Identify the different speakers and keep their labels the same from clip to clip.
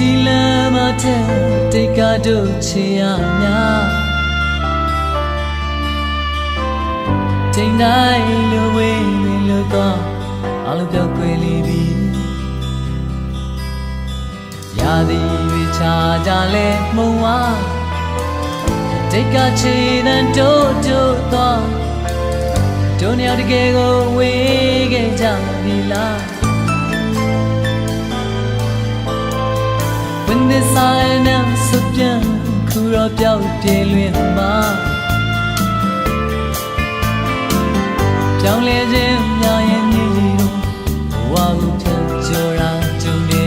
Speaker 1: ဒီလမ်းမထက်တိတ်ကတို့ချေရများချိန်တိုင်းလိုဝေးနေလို့တော့အလုံးပြောက်ွယ်လေးပြီရာသီတွေချာကြလဲမှုံဝါတိတ်ကချေတန်တို့တော့တို့နှစ်ယောက်တကယ်ကိုဝေးခဲ့ကြပြီလားwhen the silence of young ခုတော့ပြောက်ပြေးလွင်မှာပြောင်းလဲခြင်းများရဲ့မြေကြီးတို့ဘဝကိုဖြတ်ကျော်ရာကြုံနေ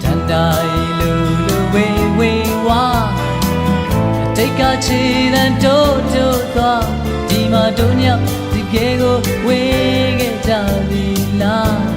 Speaker 1: တန်တိုင်းလူဝေးဝေးဝါတိတ်ကချီတန်တို့သွားဒီမှာတို့ညဒီကဲကိုဝေးခဲ့ကြပြီလား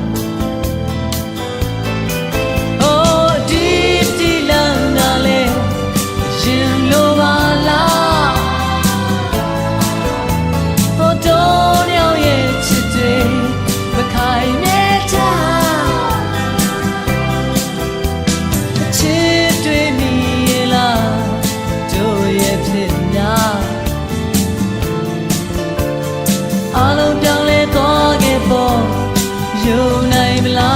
Speaker 1: อยู่ในเวลา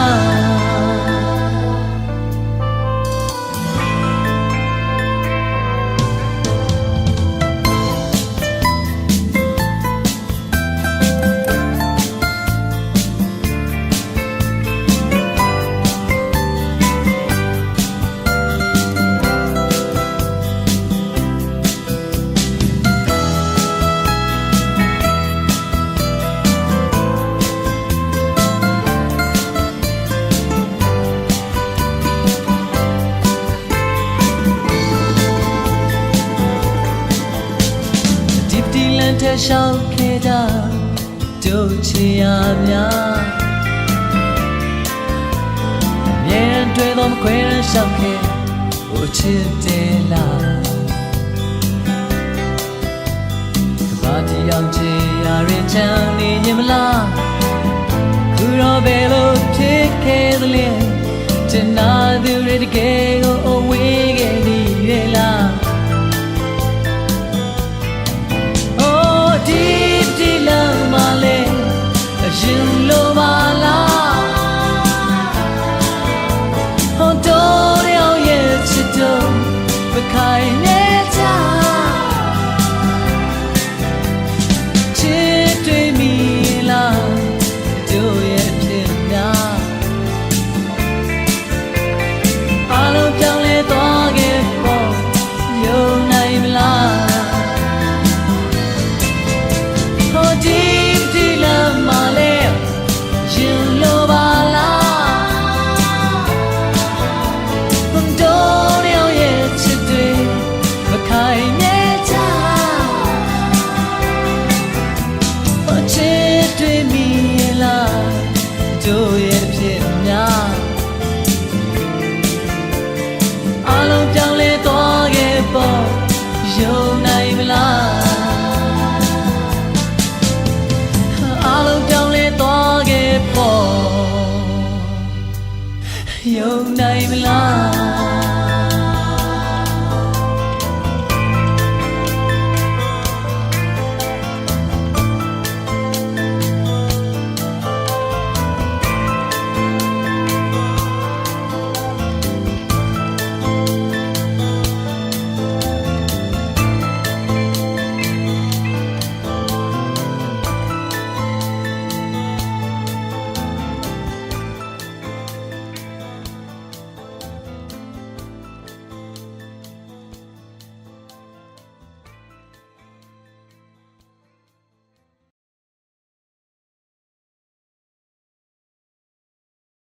Speaker 1: ထက်ရှောက်ခဲ့ကြတို့ချီရများမြဲတွေ့တော့မခွဲရရှောက်ခဲ့ဟိုချစ်တယ်လားကဘာတီအောင်ချီရရင်ချမ်းနေရင်မလားခုတော့ဘယ်လိုဖြစ်ခဲ့သလဲကျန်နာသူတွေတကယ်ကိုအဝေးခဲ့သည်ရဲ့လားဒီလမ်းမလေးအရင်လိုပါလားဟောတော်ရောင်ရဲ့ချစ်တော်မခိုင်နေကြချစ်တွေမီလားတို့ရဲ့ဖြစ်များအလုံးပြောင်းလဲသွားခဲ့ပေါ်ယုံနိုင်မလားဒီလမ်းမလေးရင်လိုပါလားတို့ရောင်ရဲ့ချစ်တွေမခိုင်နေကြချစ်တွေမီလားတို့ရဲ့ဖြစ်များအလုံးပြောင်းလဲသွားခဲ့ပေါ်ယုံနိုင်မလားယုံနိုင်မလား